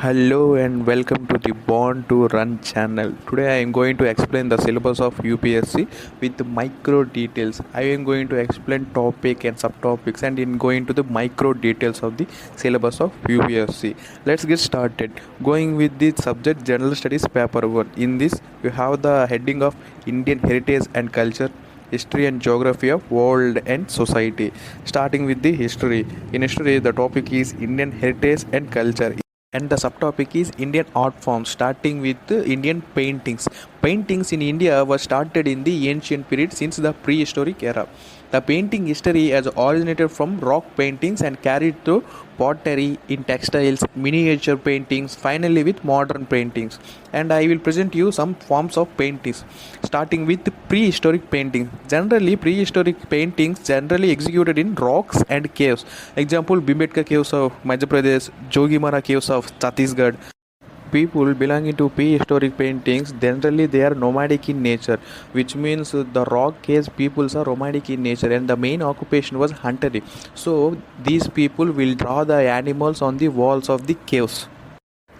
Hello and welcome to the Born to Run channel. Today I am going to explain the syllabus of UPSC with micro details. I am going to explain topic and subtopics and in going to the micro details of the syllabus of UPSC. Let's get started. Going with the subject General Studies paper 1. In this you have the heading of Indian heritage and culture, history and geography of world and society. Starting with the history. In history the topic is Indian heritage and culture, and the subtopic is Indian art forms, starting with Indian paintings. Paintings in India were started in the ancient period since the prehistoric era. The painting history has originated from rock paintings and carried to pottery, in textiles, miniature paintings, finally with modern paintings. And I will present you some forms of paintings, starting with prehistoric paintings. Generally, prehistoric paintings generally executed in rocks and caves. Example: Bhimbetka caves of Madhya Pradesh, Jogimara caves of Chhattisgarh. People belonging to prehistoric paintings generally they are nomadic in nature, which means the rock cave peoples are nomadic in nature and the main occupation was hunting. So these people will draw the animals on the walls of the caves.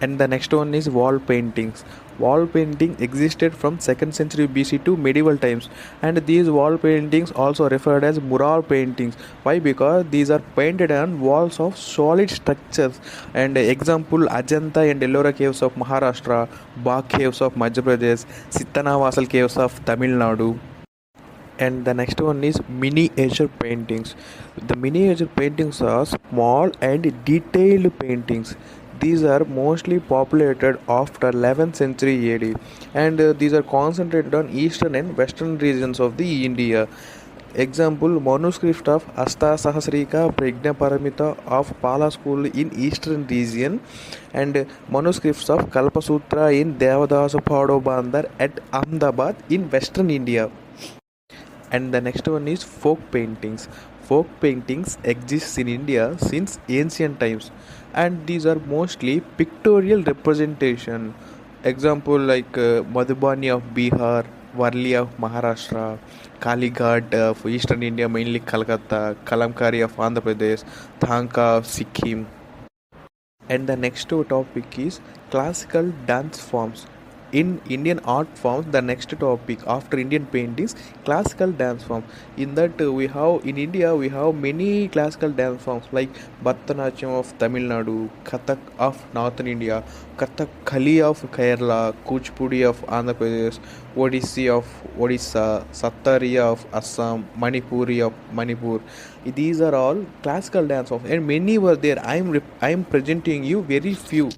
And the next one is wall paintings. Wall painting existed from 2nd century BC to medieval times, and these wall paintings also referred as mural paintings. Why? Because these are painted on walls of solid structures. And example: Ajanta and Ellora caves of Maharashtra, Bagh caves of Madhya Pradesh, Sittanavasal caves of Tamil Nadu. And the next one is miniature paintings. The miniature paintings are small and detailed paintings. These are mostly populated after 11th century AD, and these are concentrated on eastern and western regions of the India. Example: manuscript of Asta Sahasrika Prajna Paramita of Pala school in eastern region, and manuscripts of Kalpasutra in Devadasa Pado Bandar at Ahmedabad in western India. And the next one is folk paintings. Folk paintings exist in India since ancient times, and these are mostly pictorial representation. Example like Madhubani of Bihar, Varli of Maharashtra, Kalighat of eastern India, mainly Calcutta, Kalamkari of Andhra Pradesh, Thanka of Sikkim. And the next topic is classical dance forms. In Indian art forms, the next topic after Indian paintings, classical dance form. In that we have in India we have many classical dance forms like Bharatanatyam of Tamil Nadu, Kathak of Northern India, Kathakali of Kerala, Kuchipudi of Andhra Pradesh, Odissi of Odisha, Sattariya of Assam, Manipuri of Manipur. These are all classical dance forms, and many were there. I am presenting you very few.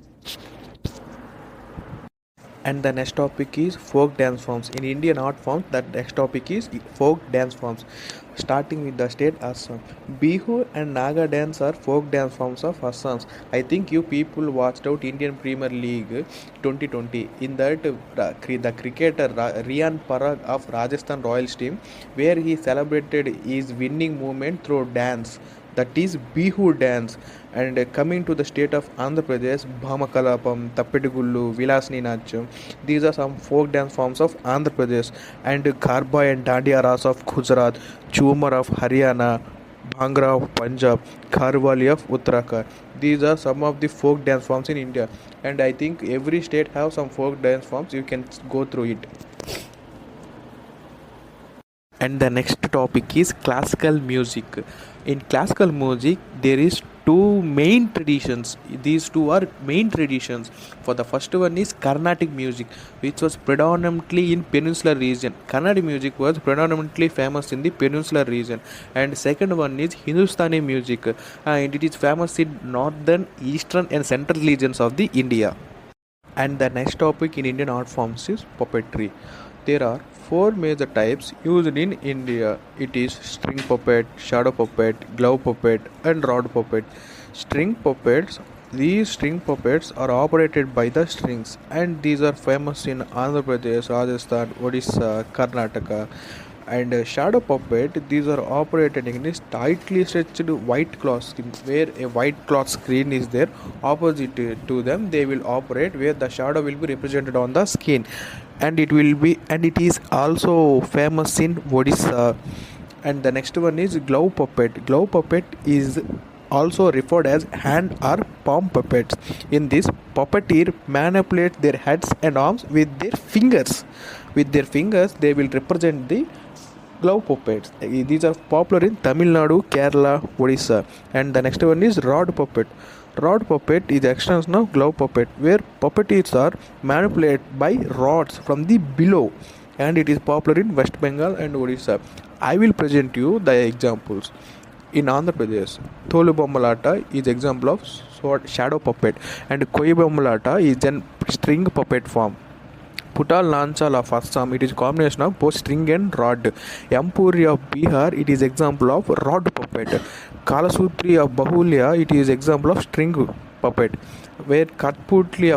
And the next topic is folk dance forms. In Indian art forms, the next topic is folk dance forms, starting with the state Assam. Bihu and Naga dance are folk dance forms of Assam. I think you people watched out Indian Premier League 2020. In that the cricketer Rian Parag of Rajasthan Royals team, where he celebrated his winning moment through dance, that is Bihu dance. And coming to the state of Andhra Pradesh, Bhamakalapam, Tappetugullu, Vilasni Nacham, these are some folk dance forms of Andhra Pradesh. And Garba and Dandiya Ras of Gujarat, Chumar of Haryana, Bhangra of Punjab, Kharwali of Uttarakhand. These are some of the folk dance forms in India, and I think every state have some folk dance forms. You can go through it. And the next topic is classical music. In classical music there is two main traditions. These two are main traditions. For the first one is Carnatic music, which was predominantly in peninsular region. Carnatic music was predominantly famous in the peninsular region. And second one is Hindustani music, and it is famous in northern, eastern and central regions of the India. And the next topic in Indian art forms is puppetry. There are four major types used in India. It is string puppet, shadow puppet, glove puppet, and rod puppet. String puppets. These string puppets are operated by the strings, and these are famous in Andhra Pradesh, Rajasthan, Odisha, Karnataka. And shadow puppet, these are operated in this tightly stretched white cloth screen, where a white cloth screen is there opposite to them. They will operate where the shadow will be represented on the screen, and it is also famous in Odisha. And the next one is glove puppet. Glove puppet is also referred as hand or palm puppets. In this, puppeteer manipulates their heads and arms with their fingers. With their fingers, they will represent the glove puppets. These are popular in Tamil Nadu, Kerala, Odisha. And the next one is rod puppet. Rod puppet is the extension of glove puppet, where puppeteers are manipulated by rods from the below, and it is popular in West Bengal and Odisha. I will present you the examples. In Andhra Pradesh, Tolu Bommalata is example of shadow puppet, and Koi Bommalata is an string puppet form. Putal Nansal of Assam, it is combination of both string and rod. Yampuri of Bihar, it is example of rod puppet. Kalasutri of Bahulia, it is example of string puppet. Where Katputli of